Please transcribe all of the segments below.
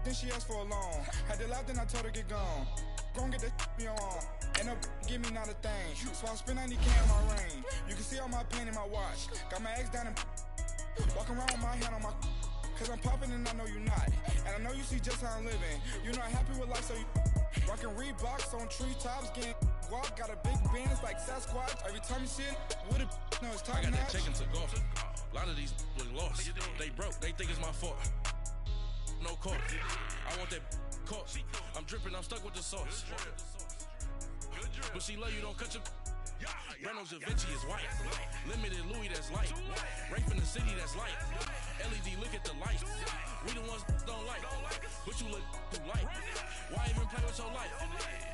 Then she asked for a loan. Had to laugh, then I told her get gone. Gon' get that me on. End up give me not a thing. So I spend 90K on my ring. You can see all my pain in my watch. Got my ex down and walking around with my hand on my. Cause I'm popping and I know you not. And I know you see just how I'm living. You're not happy with life, so you rockin' Reeboks on treetops, getting guap. Got a big band, it's like Sasquatch. Every time you see it, with it, no, it's top notch. I got that chicken to golf. A lot of these look lost. They broke, they think it's my fault. No court. I want that caught. I'm dripping, I'm stuck with the sauce. But she love you, don't cut your. Reynolds Da Vinci is white. Limited Louis, that's light. Rape in the city, that's light. LED, look at the light. We the ones don't like. But you look too light. Why even play with your life?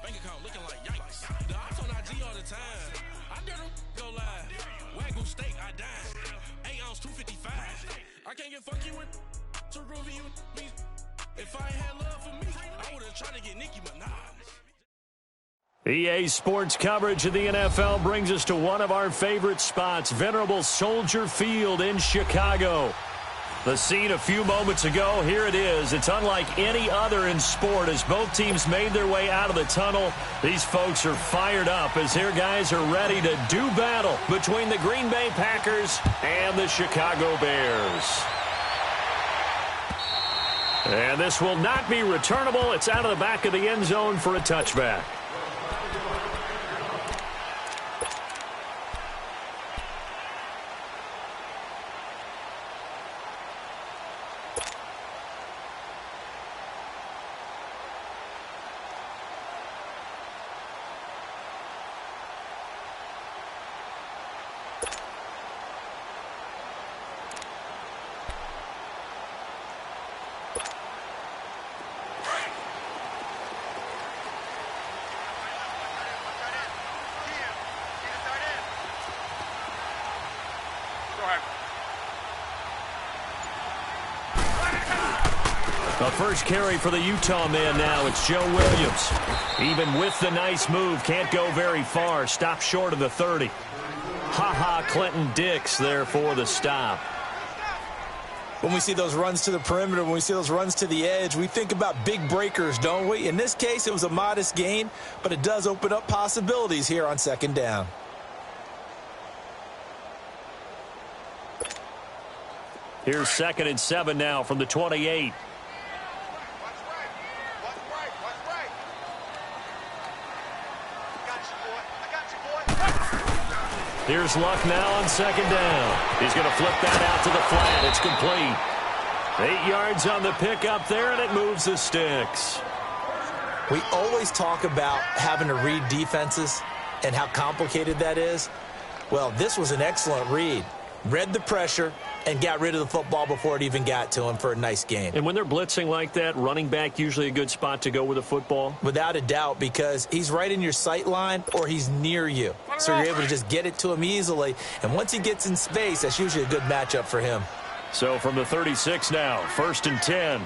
Bank account looking like yikes. The ops on IG all the time. I dare them go live. Wagyu steak, I dine. 8 ounce, 255. I can't get funky with to groovy you me. If I ain't had love for me, I would've tried to get Nicki Minaj. EA Sports coverage of the NFL brings us to one of our favorite spots, venerable Soldier Field in Chicago. The scene a few moments ago, here it is. It's unlike any other in sport as both teams made their way out of the tunnel. These folks are fired up as their guys are ready to do battle between the Green Bay Packers and the Chicago Bears. And this will not be returnable. It's out of the back of the end zone for a touchback. The first carry for the Utah man now. It's Joe Williams. Even with the nice move, can't go very far. Stop short of the 30. Clinton Dix there for the stop. When we see those runs to the perimeter, when we see those runs to the edge, we think about big breakers, don't we? In this case, it was a modest gain, but it does open up possibilities here on second down. Here's 2nd and 7 now from the 28. Here's Luck now on second down. He's going to flip that out to the flat. It's complete. 8 yards on the pickup there, and it moves the sticks. We always talk about having to read defenses and how complicated that is. Well, this was an excellent read. Read the pressure and got rid of the football before it even got to him for a nice gain. And when they're blitzing like that, running back usually a good spot to go with the football? Without a doubt, because he's right in your sight line or he's near you. So you're able to just get it to him easily. And once he gets in space, that's usually a good matchup for him. So from the 36 now, 1st and 10.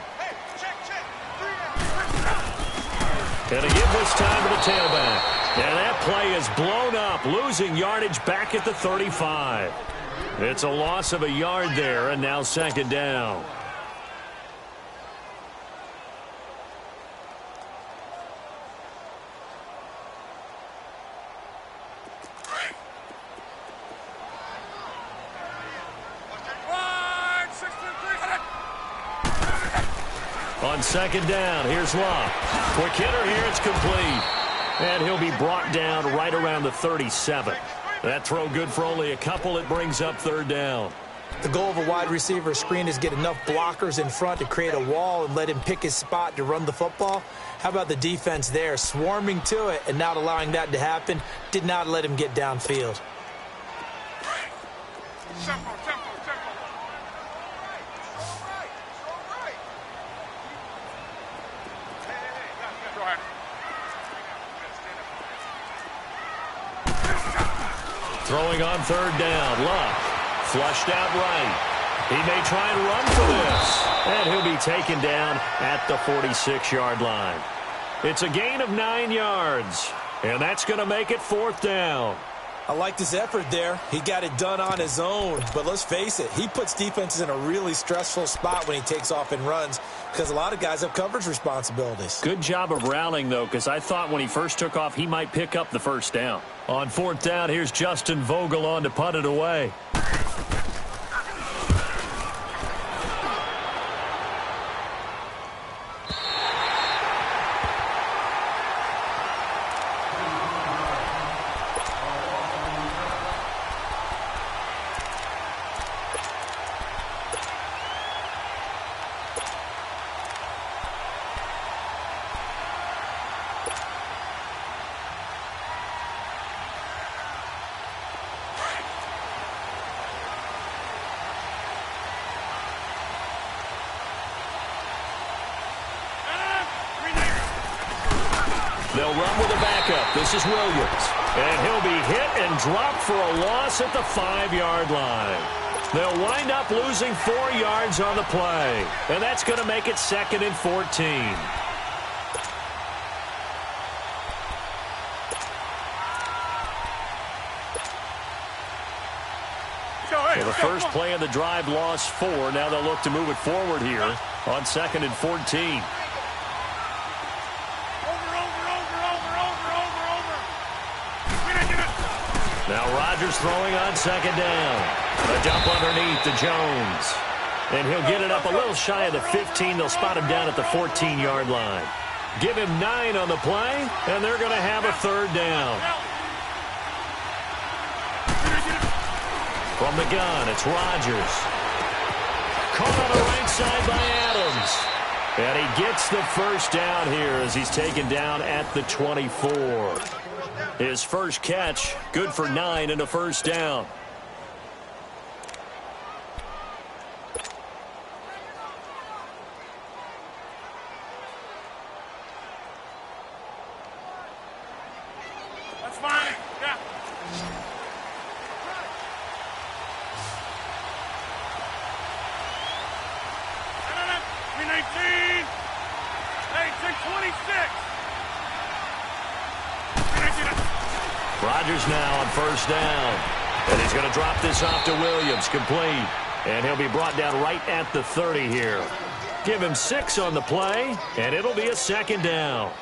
And a give this time to the tailback. And that play is blown up, losing yardage back at the 35. It's a loss of a yard there, and now 2nd down. On 2nd down, here's Luck. Quick hitter here, it's complete. And he'll be brought down right around the 37. That throw good for only a couple. It brings up 3rd down. The goal of a wide receiver screen is get enough blockers in front to create a wall and let him pick his spot to run the football. How about the defense there, swarming to it and not allowing that to happen? Did not let him get downfield. Throwing on 3rd down, Luck. Flushed out right. He may try and run for this. And he'll be taken down at the 46-yard line. It's a gain of 9 yards. And that's going to make it 4th down. I liked his effort there. He got it done on his own. But let's face it, he puts defenses in a really stressful spot when he takes off and runs. because a lot of guys have coverage responsibilities. Good job of rallying, though, because I thought when he first took off, he might pick up the first down. On 4th down, here's Justin Vogel on to punt it away. They'll run with a backup. This is Williams. And he'll be hit and dropped for a loss at the 5-yard line. They'll wind up losing 4 yards on the play. And that's going to make it 2nd and 14. So the first play of the drive lost 4. Now they'll look to move it forward here on 2nd and 14. Now Rodgers throwing on 2nd down. A dump underneath to Jones. And he'll get it up a little shy of the 15. They'll spot him down at the 14-yard line. Give him 9 on the play, and they're going to have a 3rd down. From the gun, it's Rodgers. Caught on the right side by Adams. And he gets the first down here as he's taken down at the 24. His first catch, good for 9 and a first down. That's fine. Yeah. No. 19. Hey, 626. Rodgers now on 1st down. And he's going to drop this off to Williams, complete. And he'll be brought down right at the 30 here. Give him 6 on the play, and it'll be a 2nd down.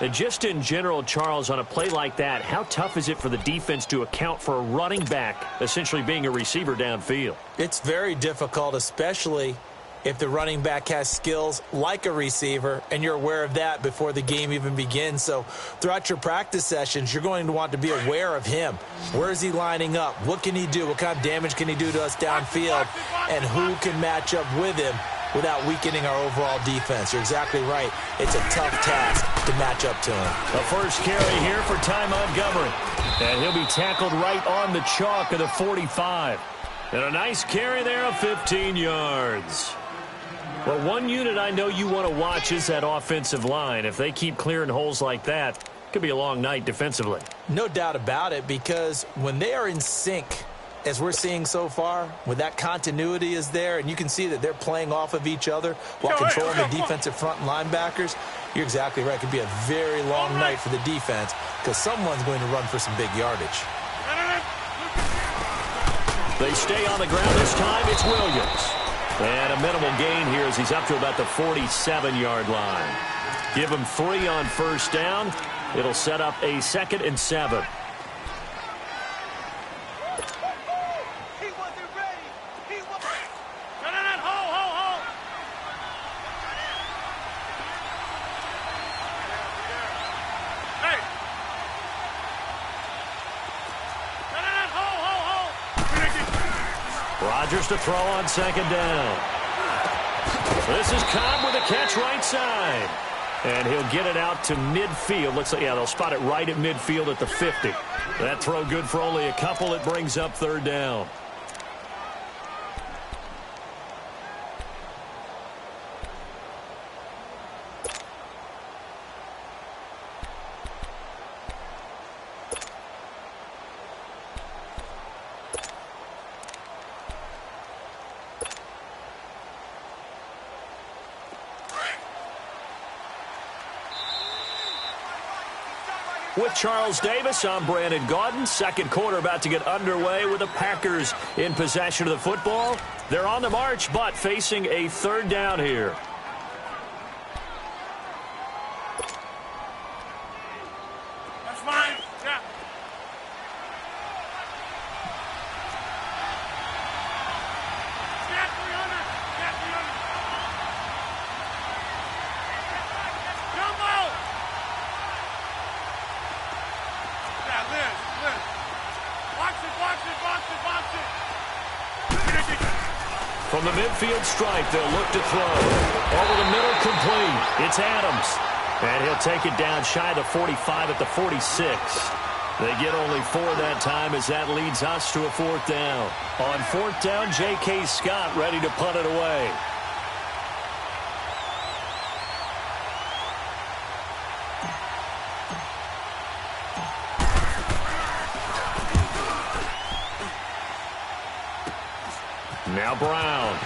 And just in general, Charles, on a play like that, how tough is it for the defense to account for a running back essentially being a receiver downfield? It's very difficult, especially if the running back has skills like a receiver, and you're aware of that before the game even begins. So throughout your practice sessions, you're going to want to be aware of him. Where is he lining up? What can he do? What kind of damage can he do to us downfield? And who can match up with him without weakening our overall defense? You're exactly right. It's a tough task to match up to him. The first carry here for Ty Montgomery. And he'll be tackled right on the chalk of the 45. And a nice carry there of 15 yards. Well, one unit I know you want to watch is that offensive line. If they keep clearing holes like that, it could be a long night defensively. No doubt about it, because when they are in sync, as we're seeing so far, when that continuity is there, and you can see that they're playing off of each other while controlling the defensive front linebackers, you're exactly right. It could be a very long night for the defense because someone's going to run for some big yardage. They stay on the ground this time. It's Williams. And a minimal gain here as he's up to about the 47-yard line. Give him 3 on 1st down. It'll set up a 2nd and 7. Rodgers to throw on 2nd down. This is Cobb with a catch right side. And he'll get it out to midfield. Looks like, yeah, they'll spot it right at midfield at the 50. That throw good for only a couple. It brings up 3rd down. With Charles Davis, I'm Brandon Gaudin. Second quarter about to get underway with the Packers in possession of the football. They're on the march, but facing a 3rd down here. From the midfield stripe, they'll look to throw. Over the middle, complete. It's Adams. And he'll take it down shy of the 45 at the 46. They get only 4 that time as that leads us to a 4th down. On 4th down, J.K. Scott ready to punt it away. Now Brown.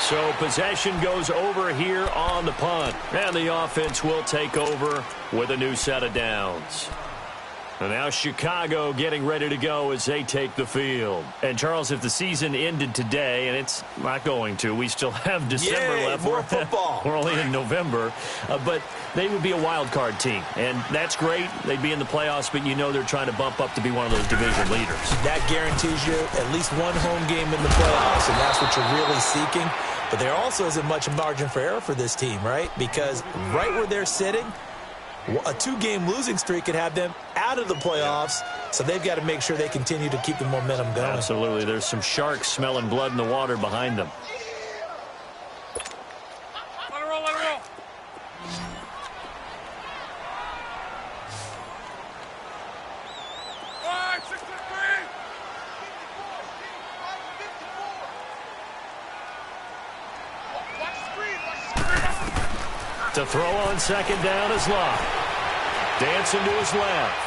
So possession goes over here on the punt. And the offense will take over with a new set of downs. And now Chicago getting ready to go as they take the field. And, Charles, if the season ended today, and it's not going to, we still have December left. More football. We're only in November. But they would be a wild card team. And that's great. They'd be in the playoffs, but you know they're trying to bump up to be one of those division leaders. That guarantees you at least one home game in the playoffs, and that's what you're really seeking. But there also isn't much margin for error for this team, right? Because right where they're sitting, a 2-game losing streak could have them out of the playoffs, so they've got to make sure they continue to keep the momentum going. Absolutely. There's some sharks smelling blood in the water behind them. Let it roll, let it roll. To throw on 2nd down is Locke. Dancing to his left.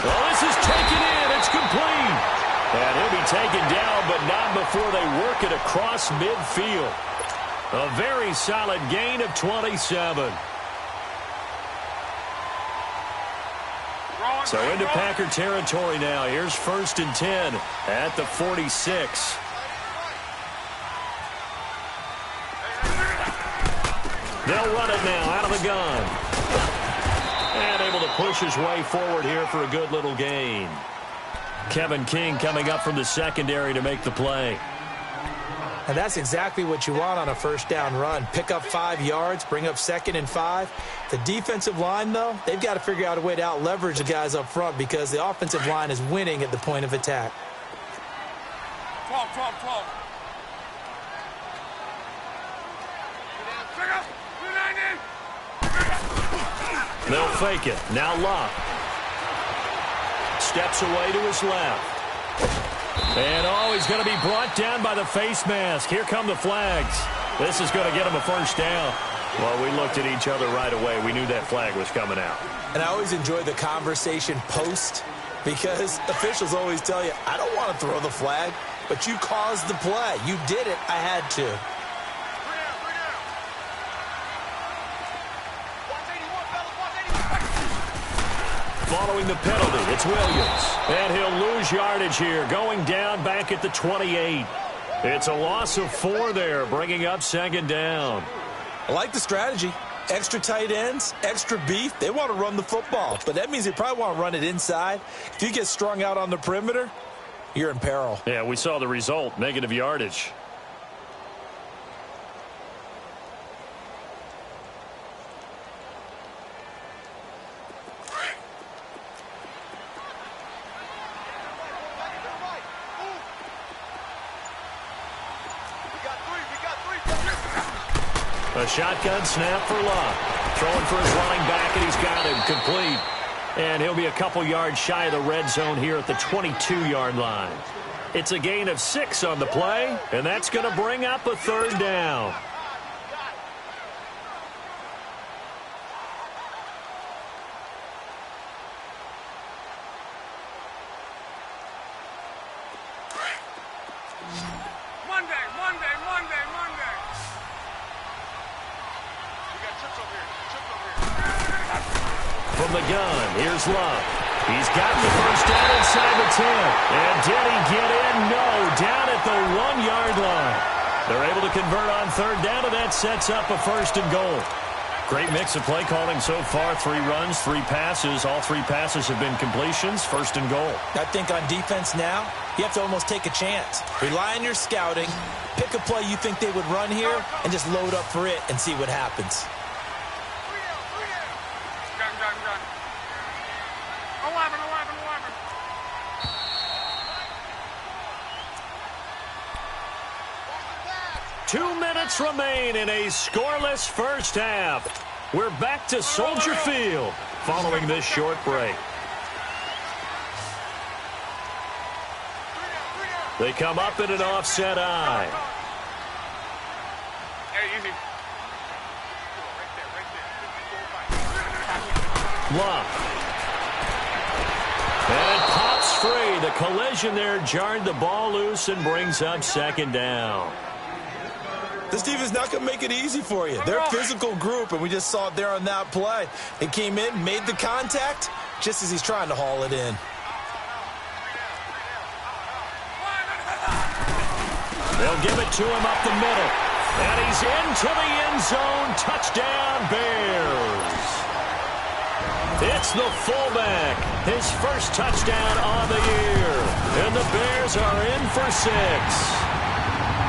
Well, this is taken in. It's complete. And he'll be taken down, but not before they work it across midfield. A very solid gain of 27. So into Packer territory now. Here's 1st and 10 at the 46. They'll run it now out of the gun. And able to push his way forward here for a good little gain. Kevin King coming up from the secondary to make the play. And that's exactly what you want on a 1st down run. Pick up 5 yards, bring up 2nd and 5. The defensive line, though, they've got to figure out a way to out-leverage the guys up front because the offensive line is winning at the point of attack. 12, 12, 12. They'll fake it. Now Locke. Steps away to his left. And, he's going to be brought down by the face mask. Here come the flags. This is going to get him a 1st down. Well, we looked at each other right away. We knew that flag was coming out. And I always enjoy the conversation post because officials always tell you, I don't want to throw the flag, but you caused the play. You did it. I had to. Following the penalty, it's Williams. And he'll lose yardage here, going down back at the 28. It's a loss of 4 there, bringing up 2nd down. I like the strategy. Extra tight ends, extra beef. They want to run the football, but that means they probably want to run it inside. If you get strung out on the perimeter, you're in peril. Yeah, we saw the result, negative yardage. A shotgun snap for Locke. Throwing for his running back, and he's got him complete. And he'll be a couple yards shy of the red zone here at the 22-yard line. It's a gain of 6 on the play, and that's going to bring up a 3rd down. From the gun, here's Love. He's gotten the 1st down inside the 10. And did he get in? No, down at the 1-yard line. They're able to convert on 3rd down, and that sets up a 1st and goal. Great mix of play calling so far. 3 runs, 3 passes. All 3 passes have been completions. 1st and goal. I think on defense now, you have to almost take a chance. Rely on your scouting. Pick a play you think they would run here, and just load up for it and see what happens. 11. 2 minutes remain in a scoreless first half. We're back to Soldier Field following this short break. They come up in an offset eye. Hey, easy. Luck. And it pops free. The collision there jarred the ball loose and brings up second down. This defense is not going to make it easy for you. They're a physical group, and we just saw it there on that play. It came in, made the contact, just as he's trying to haul it in. They'll give it to him up the middle. And he's into the end zone. Touchdown, Bears. It's the fullback. His first touchdown on the year. And the Bears are in for 6.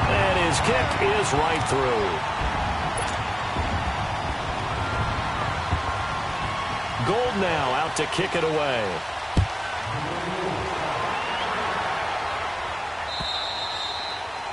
And his kick is right through. Gold now out to kick it away.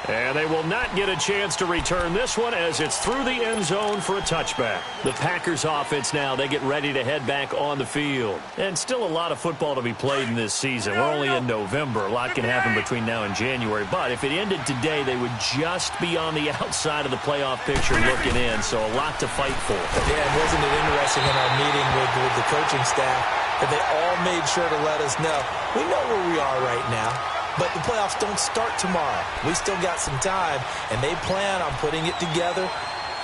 And they will not get a chance to return this one as it's through the end zone for a touchback. The Packers offense now, they get ready to head back on the field. And still a lot of football to be played in this season. We're only in November. A lot can happen between now and January. But if it ended today, they would just be on the outside of the playoff picture looking in. So a lot to fight for. Yeah, wasn't it interesting in our meeting with the coaching staff that they all made sure to let us know, we know where we are right now. But the playoffs don't start tomorrow. We still got some time, and they plan on putting it together,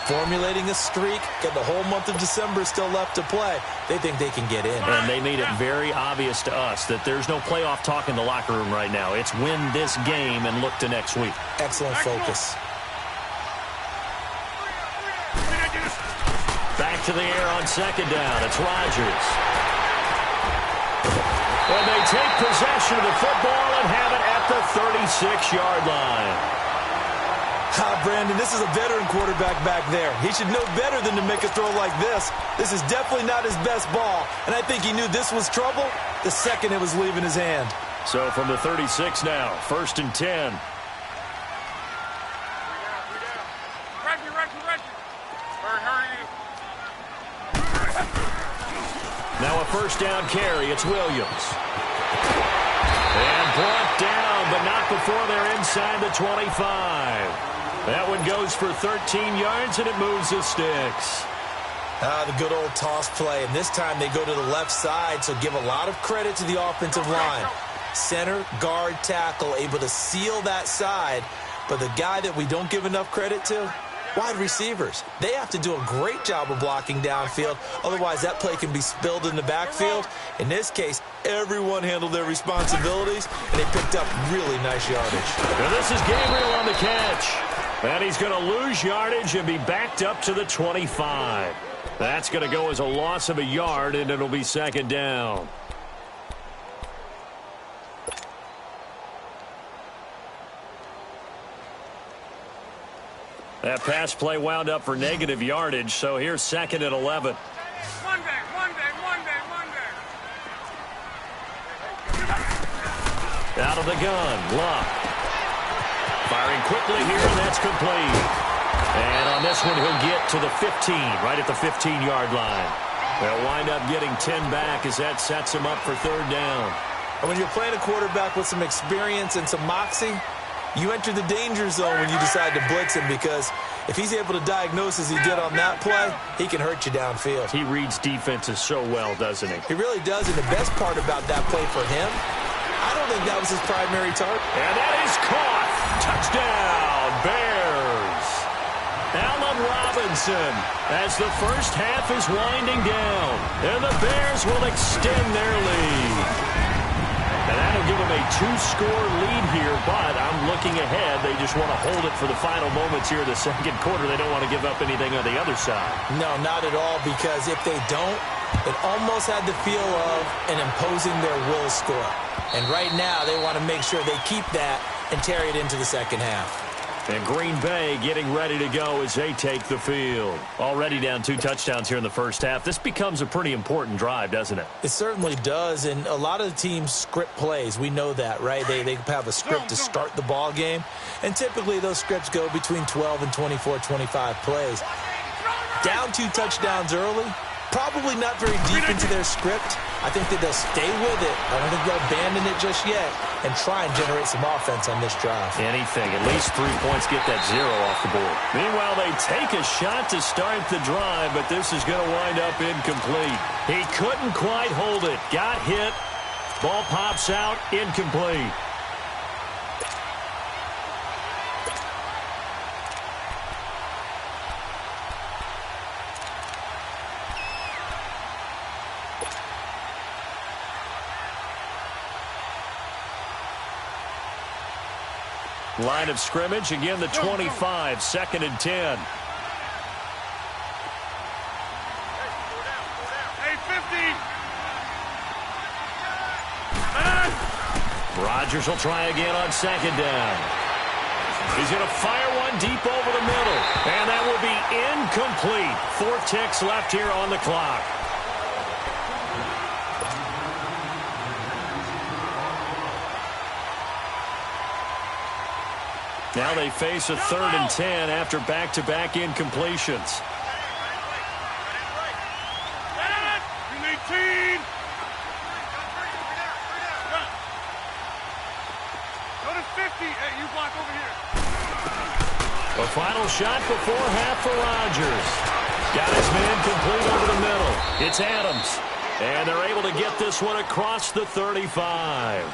formulating a streak, get the whole month of December still left to play. They think they can get in. And they made it very obvious to us that there's no playoff talk in the locker room right now. It's win this game and look to next week. Excellent focus. Back to the air on second down. It's Rodgers. And they take possession of the football and have it at the 36-yard line. Brandon, this is a veteran quarterback back there. He should know better than to make a throw like this. This is definitely not his best ball, and I think he knew this was trouble the second it was leaving his hand. So from the 36 now, 1st and 10. Now a first down carry. It's Williams. And brought down, but not before they're inside the 25. That one goes for 13 yards, and it moves the sticks. The good old toss play. And this time they go to the left side, so give a lot of credit to the offensive line. Center, guard, tackle, able to seal that side. But the guy that we don't give enough credit to, wide receivers. They have to do a great job of blocking downfield. Otherwise, that play can be spilled in the backfield. In this case, everyone handled their responsibilities, and they picked up really nice yardage. Now this is Gabriel on the catch. And he's going to lose yardage and be backed up to the 25. That's going to go as a loss of a yard, and it'll be second down. That pass play wound up for negative yardage, so here's 2nd and 11. Monday. Out of the gun, Luck. Firing quickly here, and that's complete. And on this one, he'll get to the 15, right at the 15-yard line. They'll wind up getting 10 back as that sets him up for 3rd down. And when you're playing a quarterback with some experience and some moxie, you enter the danger zone when you decide to blitz him, because if he's able to diagnose as he did on that play, he can hurt you downfield. He reads defenses so well, doesn't he? He really does, and the best part about that play for him, I don't think that was his primary target. And that is caught. Touchdown, Bears. Allen Robinson as the first half is winding down, and the Bears will extend their lead. And that'll give them a 2-score lead here, but I'm looking ahead. They just want to hold it for the final moments here in the second quarter. They don't want to give up anything on the other side. No, not at all, because if they don't, it almost had the feel of an imposing their will score. And right now, they want to make sure they keep that and carry it into the second half. And Green Bay getting ready to go as they take the field. Already down 2 touchdowns here in the first half. This becomes a pretty important drive, doesn't it? It certainly does, and a lot of the teams script plays. We know that, right? They have a script to start the ball game, and typically those scripts go between 12 and 24, 25 plays. Down 2 touchdowns early, probably not very deep into their script. I think that they'll stay with it. I don't think they'll abandon it just yet and try and generate some offense on this drive. Anything. At least 3 points, get that 0 off the board. Meanwhile, they take a shot to start the drive, but this is going to wind up incomplete. He couldn't quite hold it. Got hit. Ball pops out. Incomplete. Line of scrimmage, again the 25, 2nd and 10. Hey, 50. Rodgers will try again on 2nd down. He's going to fire one deep over the middle. And that will be incomplete. 4 ticks left here on the clock. Now they face a 3rd and 10 after back-to-back incompletions. You need team. Go to 50. Hey, you block over here. The final shot before half for Rodgers. Got his man complete over the middle. It's Adams. And they're able to get this one across the 35.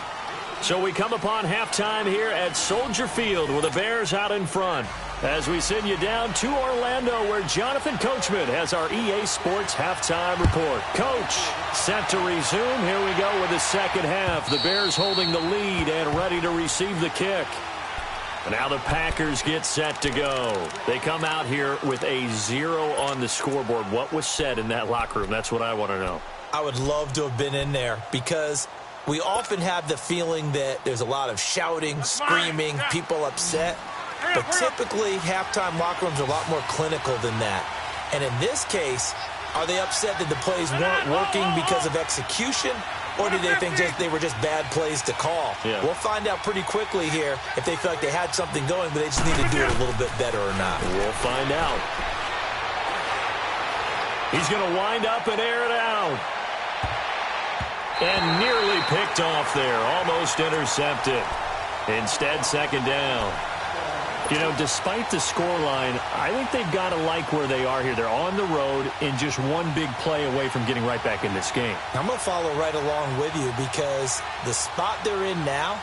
So we come upon halftime here at Soldier Field with the Bears out in front. As we send you down to Orlando where Jonathan Coachman has our EA Sports halftime report. Coach, set to resume. Here we go with the second half. The Bears holding the lead and ready to receive the kick. And now the Packers get set to go. They come out here with a 0 on the scoreboard. What was said in that locker room? That's what I want to know. I would love to have been in there because we often have the feeling that there's a lot of shouting, screaming, people upset. But typically, halftime locker rooms are a lot more clinical than that. And in this case, are they upset that the plays weren't working because of execution? Or do they think they were just bad plays to call? Yeah. We'll find out pretty quickly here if they feel like they had something going, but they just need to do it a little bit better or not. We'll find out. He's going to wind up and air it out. And nearly picked off there. Almost intercepted. Instead, 2nd down. You know, despite the scoreline, I think they've got to like where they are here. They're on the road and just one big play away from getting right back in this game. I'm going to follow right along with you because the spot they're in now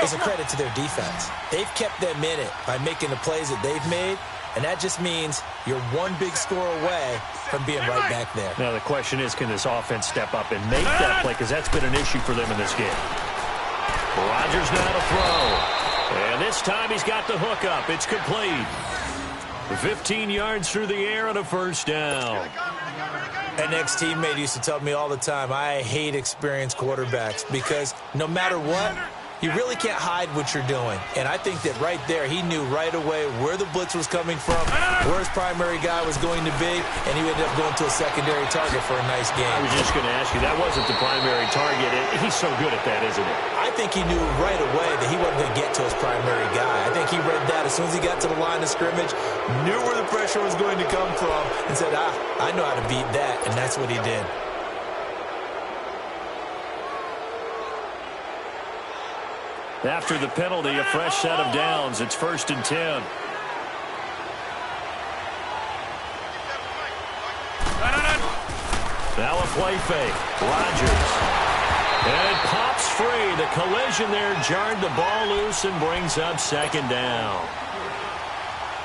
is a credit to their defense. They've kept them in it by making the plays that they've made, and that just means you're one big score away from being right back there. Now, the question is, can this offense step up and make that play? Because that's been an issue for them in this game. Rodgers now to throw. And this time he's got the hook up. It's complete. 15 yards through the air and a 1st down. An ex-teammate used to tell me all the time, I hate experienced quarterbacks because no matter what, you really can't hide what you're doing. And I think that right there, he knew right away where the blitz was coming from, where his primary guy was going to be, and he ended up going to a secondary target for a nice game. I was just going to ask you, that wasn't the primary target. He's so good at that, isn't he? I think he knew right away that he wasn't going to get to his primary guy. I think he read that as soon as he got to the line of scrimmage, knew where the pressure was going to come from, and said, I know how to beat that, and that's what he did. After the penalty, a fresh set of downs. It's 1st and 10. Now a play fake. Rodgers. And it pops free. The collision there jarred the ball loose and brings up 2nd down.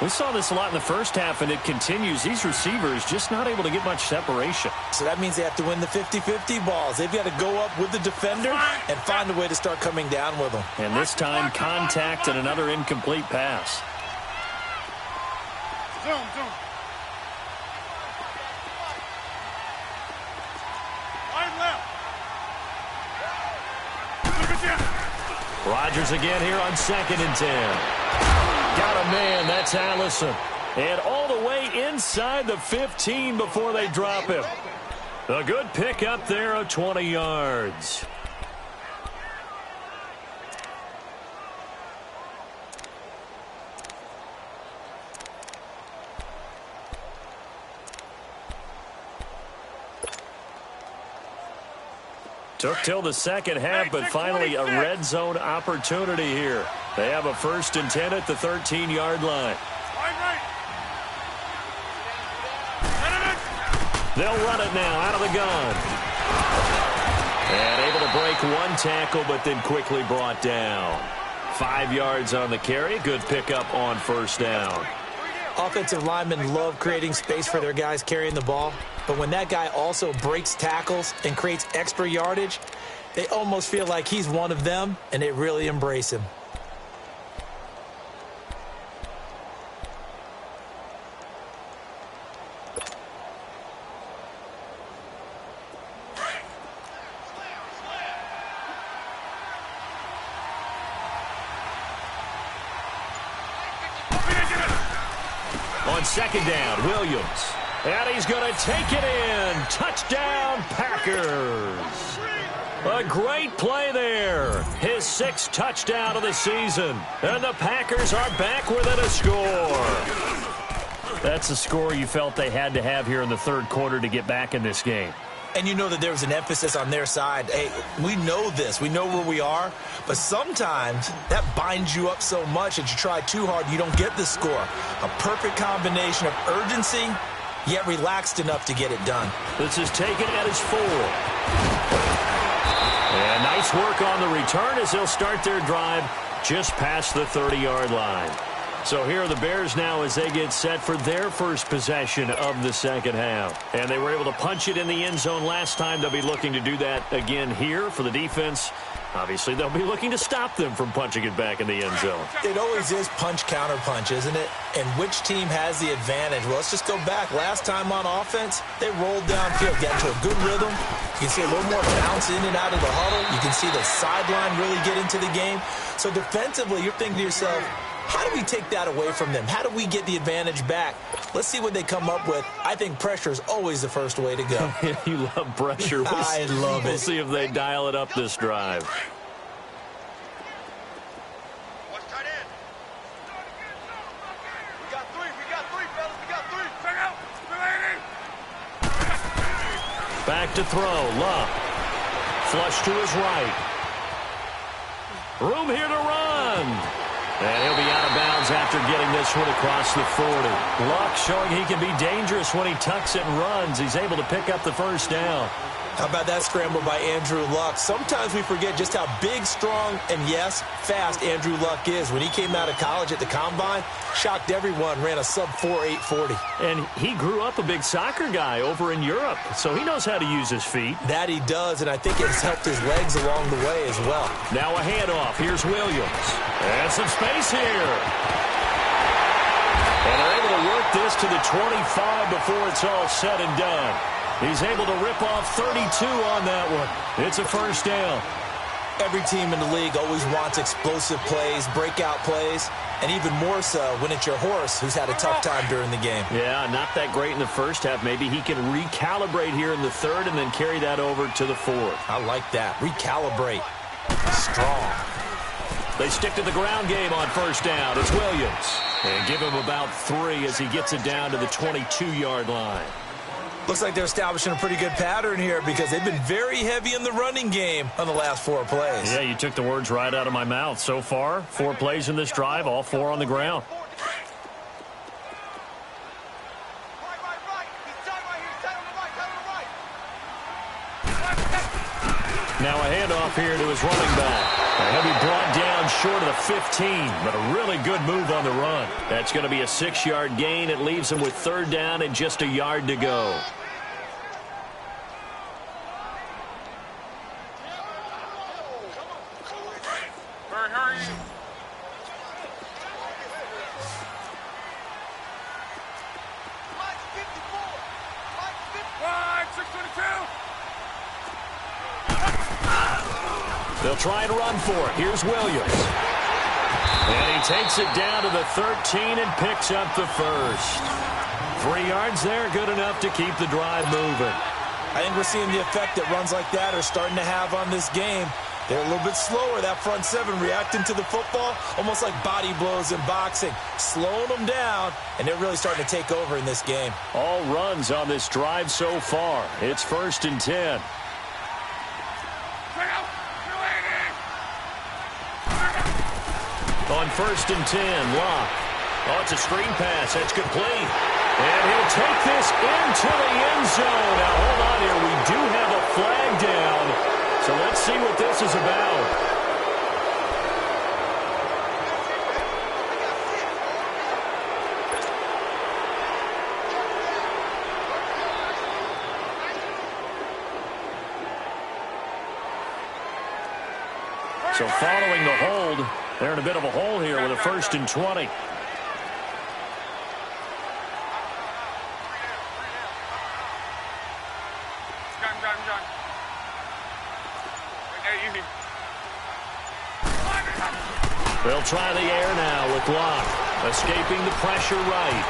We saw this a lot in the first half, and it continues. These receivers just not able to get much separation. So that means they have to win the 50-50 balls. They've got to go up with the defender and find a way to start coming down with them. And this time, contact and another incomplete pass. Zoom. Wide left. Look at you. Rodgers again here on 2nd and 10. Got man, that's Allison. And all the way inside the 15 before they drop him. A good pickup there of 20 yards. Took till the second half, but finally a red zone opportunity here. They have a 1st and 10 at the 13-yard line. They'll run it now out of the gun. And able to break one tackle, but then quickly brought down. 5 yards on the carry. Good pickup on 1st down. Offensive linemen love creating space for their guys carrying the ball. But when that guy also breaks tackles and creates extra yardage, they almost feel like he's one of them, and they really embrace him. On 2nd down, Williams. And he's going to take it in. Touchdown, Packers. A great play there. His 6th touchdown of the season. And the Packers are back within a score. That's a score you felt they had to have here in the 3rd quarter to get back in this game. And you know that there was an emphasis on their side. Hey, we know this. We know where we are. But sometimes that binds you up so much that you try too hard, you don't get the score. A perfect combination of urgency, yet relaxed enough to get it done. This is taken at his 4. And nice work on the return as they'll start their drive just past the 30-yard line. So here are the Bears now as they get set for their first possession of the 2nd half. And they were able to punch it in the end zone last time. They'll be looking to do that again here for the defense. Obviously, they'll be looking to stop them from punching it back in the end zone. It always is punch-counter-punch, isn't it? And which team has the advantage? Well, let's just go back. Last time on offense, they rolled downfield, got into a good rhythm. You can see a little more bounce in and out of the huddle. You can see the sideline really get into the game. So defensively, you're thinking to yourself, how do we take that away from them? How do we get the advantage back? Let's see what they come up with. I think pressure is always the first way to go. You love pressure. I love it. We'll see if they dial it up this drive. What's tight end? We got three, fellas. We got three. Check out. Back to throw. Luck. Flush to his right. Room here to run. And he'll be out of bounds after getting this one across the 40. Luck showing he can be dangerous when he tucks it and runs. He's able to pick up the 1st down. How about that scramble by Andrew Luck? Sometimes we forget just how big, strong, and, yes, fast Andrew Luck is. When he came out of college at the Combine, shocked everyone, ran a sub-4 840. And he grew up a big soccer guy over in Europe, so he knows how to use his feet. That he does, and I think it's helped his legs along the way as well. Now a handoff. Here's Williams. And some space here. And they're able to work this to the 25 before it's all said and done. He's able to rip off 32 on that one. It's a 1st down. Every team in the league always wants explosive plays, breakout plays, and even more so when it's your horse who's had a tough time during the game. Yeah, not that great in the 1st half. Maybe he can recalibrate here in the 3rd and then carry that over to the 4th. I like that. Recalibrate. Strong. They stick to the ground game on 1st down. It's Williams. And give him about 3 as he gets it down to the 22-yard line. Looks like they're establishing a pretty good pattern here because they've been very heavy in the running game on the last 4 plays. Yeah, you took the words right out of my mouth. So far, 4 plays in this drive, all 4 on the ground. Now a handoff here to his running back. And he'll be brought down short of the 15, but a really good move on the run. That's going to be a 6-yard gain. It leaves him with 3rd down and just a yard to go. Hurry. 622. They'll try and run for it. Here's Williams. And he takes it down to the 13 and picks up the first. 3 yards there, good enough to keep the drive moving. I think we're seeing the effect that runs like that are starting to have on this game. They're a little bit slower, that front seven, reacting to the football, almost like body blows in boxing, slowing them down, and they're really starting to take over in this game. All runs on this drive so far. It's 1st and 10. On 1st and 10, Locke. Oh, it's a screen pass. That's complete. And he'll take this into the end zone. Now, hold on here. We do have a flag down. So let's see what this is about. So following the hold, they're in a bit of a hole here with a 1st and 20. They'll try the air now with Locke, escaping the pressure right.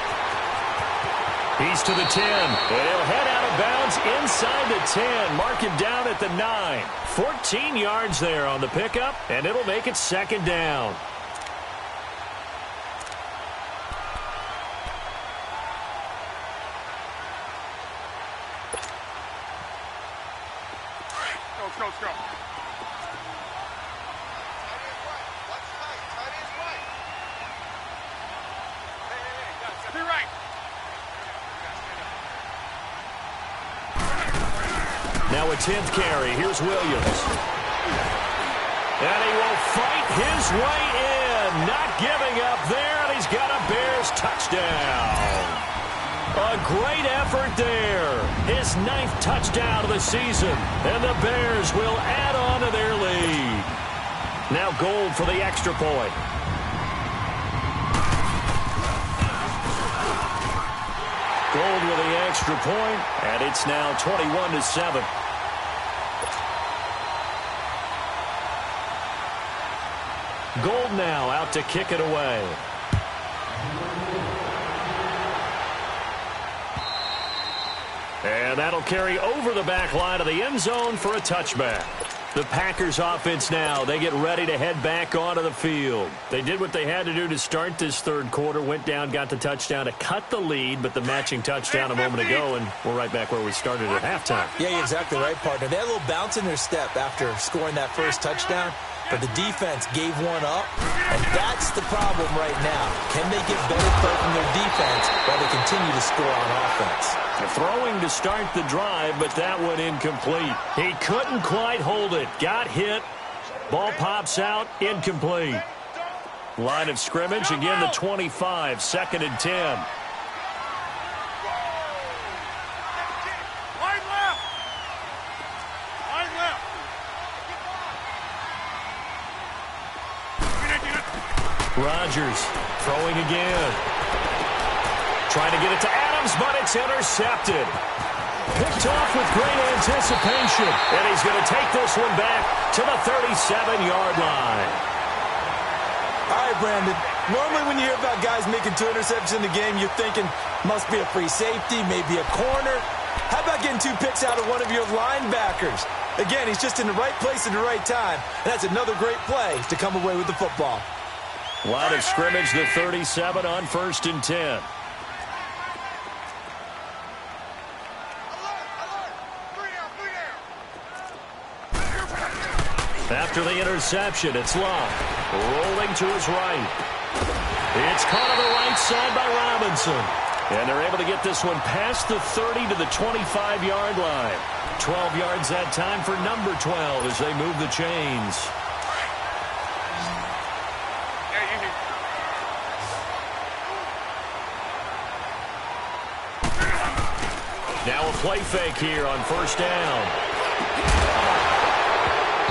He's to the 10, and he'll head out of bounds inside the 10. Mark him down at the 9. 14 yards there on the pickup, and it'll make it 2nd down. Let's go. Now a 10th carry. Here's Williams. And he will fight his way in. Not giving up there, and he's got a Bears touchdown. A great effort there. His 9th touchdown of the season. And the Bears will add on to their lead. Now Gold for the extra point. Gold with the extra point, and it's now 21-7. Gold now out to kick it away. And that'll carry over the back line of the end zone for a touchback. The Packers offense now, they get ready to head back onto the field. They did what they had to do to start this 3rd quarter, went down, got the touchdown to cut the lead, but the matching touchdown a moment ago, and we're right back where we started at halftime. Yeah, you're exactly right, partner. They had a little bounce in their step after scoring that first touchdown, but the defense gave one up, and that's the problem right now. Can they get better play from their defense while they continue to score on offense? Throwing to start the drive, but that one incomplete. He couldn't quite hold it. Got hit. Ball pops out. Incomplete. Line of scrimmage, again the 25. 2nd and 10. Line left. Rodgers throwing again. Trying to get it to Adams, but it's intercepted. Picked off with great anticipation. And he's going to take this one back to the 37-yard line. All right, Brandon. Normally when you hear about guys making 2 interceptions in the game, you're thinking must be a free safety, maybe a corner. How about getting 2 picks out of one of your linebackers? Again, he's just in the right place at the right time. And that's another great play to come away with the football. Line of scrimmage, the 37 on 1st and 10. After the interception, it's Locke. Rolling to his right. It's caught on the right side by Robinson. And they're able to get this one past the 30 to the 25-yard line. 12 yards that time for number 12 as they move the chains. Now a play fake here on 1st down.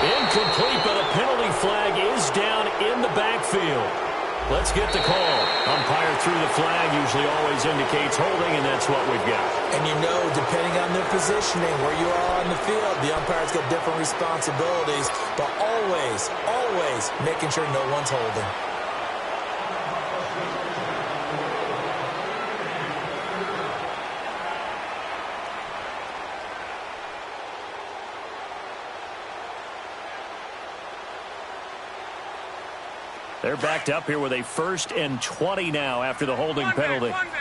Incomplete, but a penalty flag is down in the backfield. Let's get the call. Umpire threw the flag, usually always indicates holding, and that's what we've got. And you know, depending on their positioning, where you are on the field, the umpire's got different responsibilities, but always, always making sure no one's holding. They're backed up here with a 1st and 20 now after the holding penalty. One day.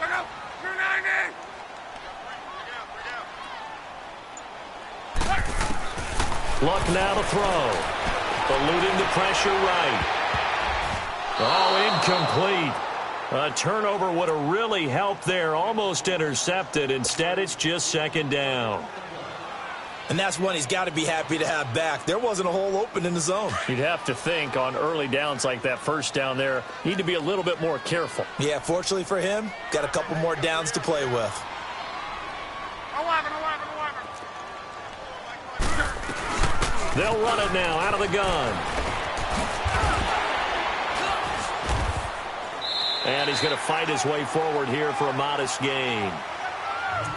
Look up. 290. Luck now to throw. Eluding the pressure right. Oh, incomplete. A turnover would have really helped there. Almost intercepted. Instead, it's just 2nd down. And that's one he's got to be happy to have back. There wasn't a hole open in the zone. You'd have to think on early downs like that 1st down there, need to be a little bit more careful. Yeah, fortunately for him, got a couple more downs to play with. 11. They'll run it now out of the gun. And he's going to fight his way forward here for a modest gain.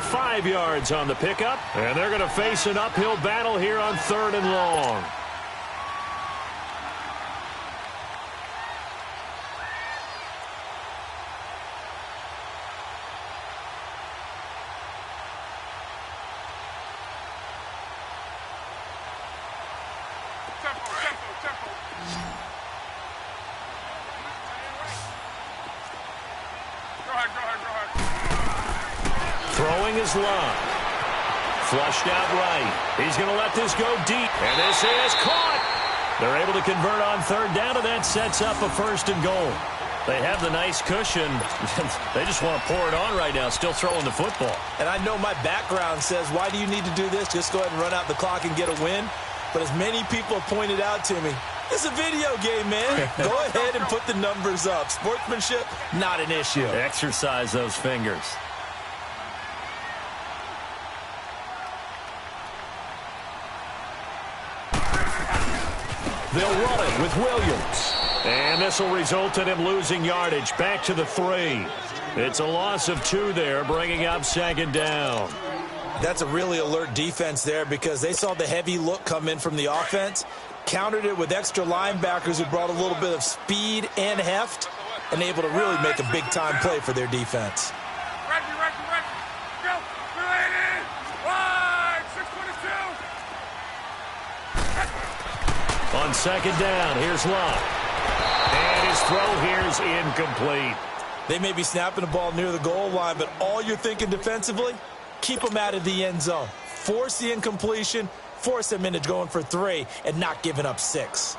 5 yards on the pickup, and they're going to face an uphill battle here on 3rd and long. Tempo. Go ahead. Throwing his Luck. Flushed out right. He's going to let this go deep. And this is caught. They're able to convert on 3rd down, and that sets up a 1st and goal. They have the nice cushion. They just want to pour it on right now, still throwing the football. And I know my background says, why do you need to do this? Just go ahead and run out the clock and get a win. But as many people have pointed out to me, it's a video game, man. Go ahead and put the numbers up. Sportsmanship, not an issue. Exercise those fingers. They'll run it with Williams. And this will result in him losing yardage back to the 3. It's a loss of 2 there, bringing up 2nd down. That's a really alert defense there because they saw the heavy look come in from the offense, countered it with extra linebackers who brought a little bit of speed and heft, and able to really make a big-time play for their defense. Ready. Go. 280. Wide. 622. On 2nd down, here's Luck. And his throw here is incomplete. They may be snapping the ball near the goal line, but all you're thinking defensively, keep them out of the end zone. Force the incompletion, force them into going for 3, and not giving up 6.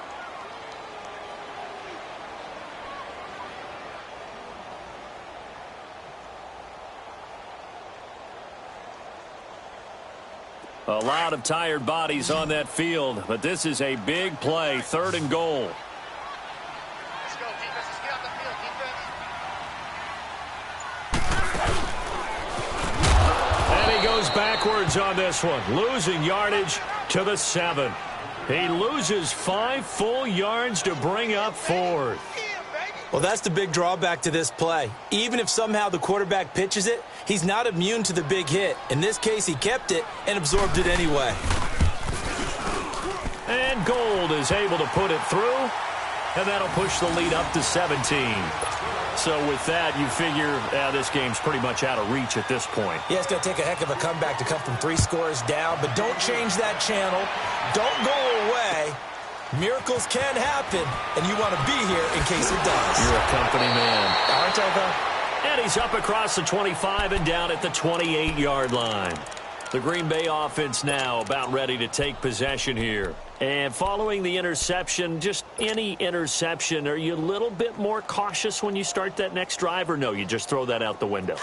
A lot of tired bodies on that field, but this is a big play, 3rd and goal. Let's go, defense. Let's get out the field, defense. And he goes backwards on this one, losing yardage to the 7. He loses 5 full yards to bring up 4th. Well, that's the big drawback to this play. Even if somehow the quarterback pitches it, he's not immune to the big hit. In this case, he kept it and absorbed it anyway. And Gold is able to put it through, and that'll push the lead up to 17. So with that, you figure this game's pretty much out of reach at this point. Yeah, it's going to take a heck of a comeback to come from 3 scores down, but don't change that channel. Don't go away. Miracles can happen, and you want to be here in case it does. You're a company man. Aren't I, though? And he's up across the 25 and down at the 28-yard line. The Green Bay offense now about ready to take possession here. And following the interception, just any interception, are you a little bit more cautious when you start that next drive, or no, you just throw that out the window?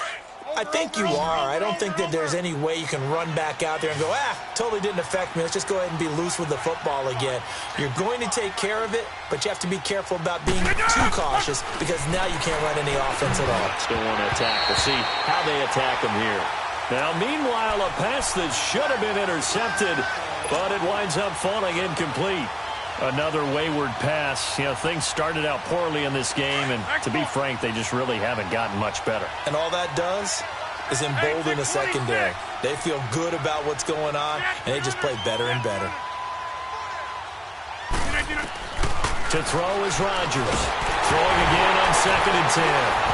I think you are. I don't think that there's any way you can run back out there and go, totally didn't affect me. Let's just go ahead and be loose with the football again. You're going to take care of it, but you have to be careful about being too cautious because now you can't run any offense at all. Still want to attack. We'll see how they attack them here. Now, meanwhile, a pass that should have been intercepted, but it winds up falling incomplete. Another wayward pass. You know, things started out poorly in this game, and to be frank, they just really haven't gotten much better. And all that does is embolden the secondary. They feel good about what's going on, and they just play better and better. To throw is Rodgers. Throwing again on 2nd and 10.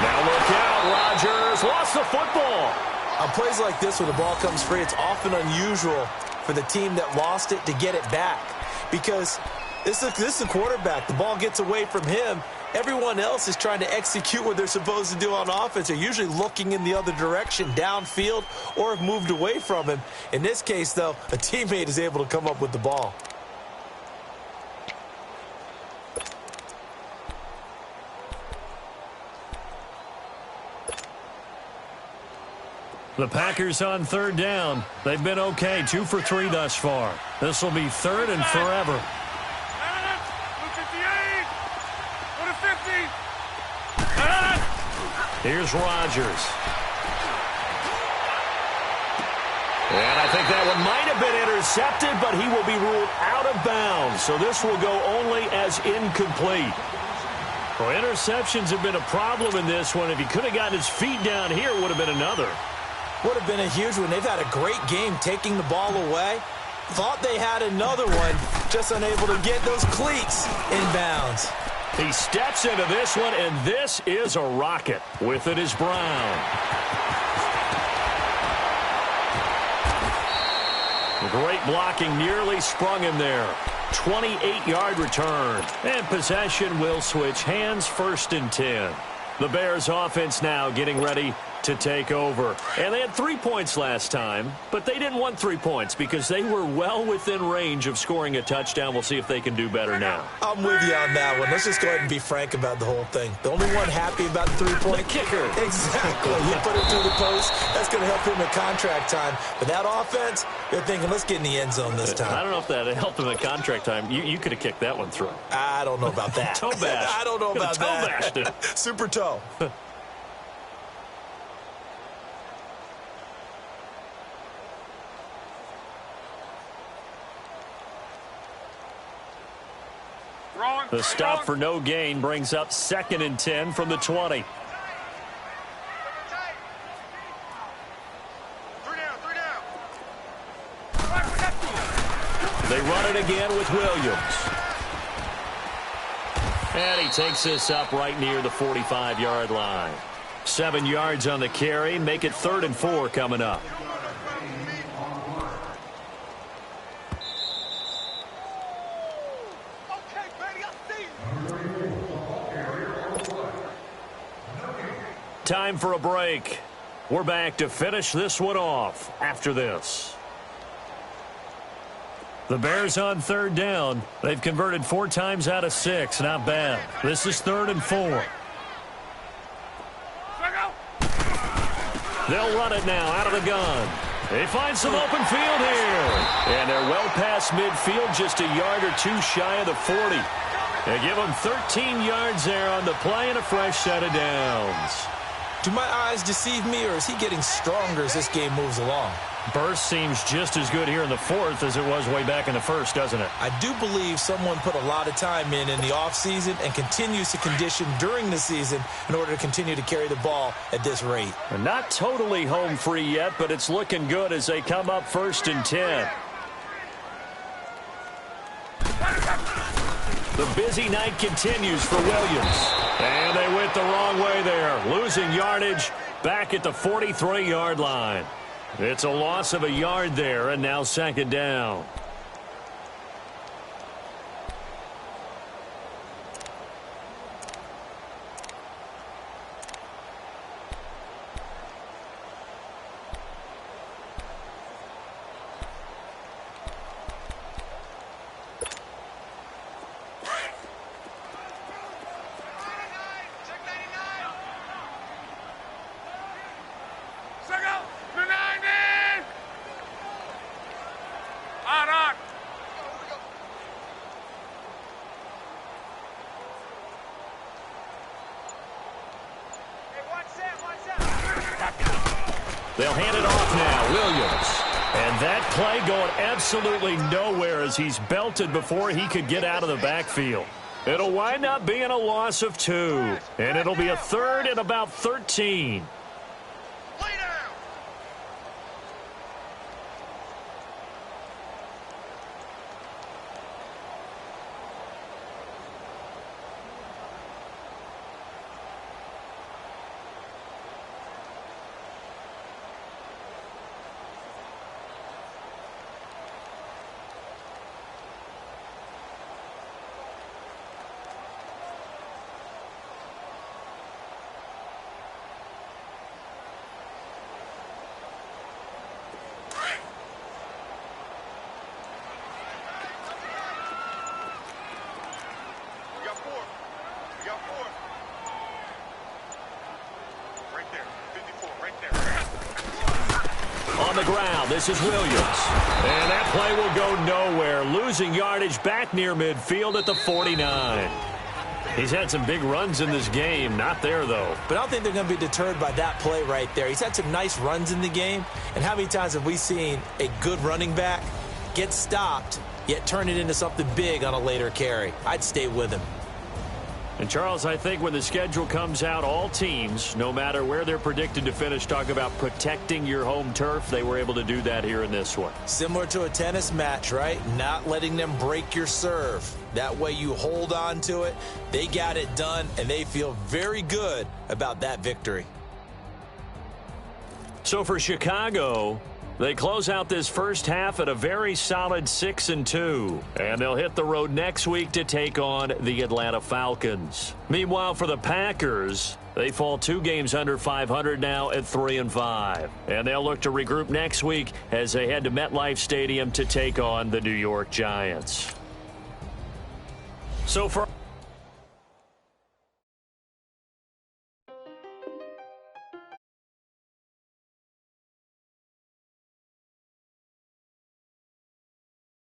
Now look out, Rodgers lost the football. On plays like this where the ball comes free, it's often unusual for the team that lost it to get it back because This is a quarterback. The ball gets away from him. Everyone else is trying to execute what they're supposed to do on offense. They're usually looking in the other direction, downfield, or have moved away from him. In this case, though, a teammate is able to come up with the ball. The Packers on third down. They've been okay, 2 for 3 thus far. This will be third and forever. Here's Rodgers. And I think that one might have been intercepted, but he will be ruled out of bounds. So this will go only as incomplete. Well, interceptions have been a problem in this one. If he could have gotten his feet down here, it would have been another. Would have been a huge one. They've had a great game taking the ball away. Thought they had another one, just unable to get those cleats in bounds. He steps into this one, and this is a rocket. With it is Brown. Great blocking, nearly sprung him there. 28-yard return. And possession will switch hands, 1st and 10. The Bears offense now getting ready to take over. And they had 3 points last time, but they didn't want 3 points because they were well within range of scoring a touchdown. We'll see if they can do better now. I'm with you on that one. Let's just go ahead and be frank about the whole thing. The only one happy about the 3-point kicker. Exactly. You put it through the post. That's going to help him at contract time. But that offense, they're thinking, let's get in the end zone this time. I don't know if that helped him at contract time. You could have kicked that one through. I don't know about that. Toe bash. I don't know about toe that. Bashed it. Super toe. The stop for no gain brings up 2nd and 10 from the 20. They run it again with Williams. And he takes this up right near the 45-yard line. 7 yards on the carry. Make it 3rd and 4 coming up. Time for a break. We're back to finish this one off after this. The Bears on 3rd down. They've converted 4 times out of 6. Not bad. This is 3rd and 4. They'll run it now out of the gun. They find some open field here. And they're well past midfield, just a yard or 2 shy of the 40. They give them 13 yards there on the play and a fresh set of downs. Do my eyes deceive me, or is he getting stronger as this game moves along? Burst seems just as good here in the 4th as it was way back in the 1st, doesn't it? I do believe someone put a lot of time in the offseason and continues to condition during the season in order to continue to carry the ball at this rate. And not totally home free yet, but it's looking good as they come up 1st and 10. The busy night continues for Williams. And they went the wrong way there, losing yardage back at the 43-yard line. It's a loss of a yard there, and now 2nd down. They'll hand it off now, Williams. And that play going absolutely nowhere as he's belted before he could get out of the backfield. It'll wind up being a loss of 2. And it'll be a 3rd and about 13. there. 54, right there. On the ground, this is Williams. And that play will go nowhere. Losing yardage back near midfield at the 49. He's had some big runs in this game. Not there, though. But I don't think they're going to be deterred by that play right there. He's had some nice runs in the game. And how many times have we seen a good running back get stopped, yet turn it into something big on a later carry? I'd stay with him. And, Charles, I think when the schedule comes out, all teams, no matter where they're predicted to finish, talk about protecting your home turf. They were able to do that here in this one. Similar to a tennis match, right? Not letting them break your serve. That way you hold on to it. They got it done, and they feel very good about that victory. So for Chicago, they close out this first half at a very solid 6-2. And they'll hit the road next week to take on the Atlanta Falcons. Meanwhile, for the Packers, they fall 2 games under 500 now at 3-5. And they'll look to regroup next week as they head to MetLife Stadium to take on the New York Giants. So for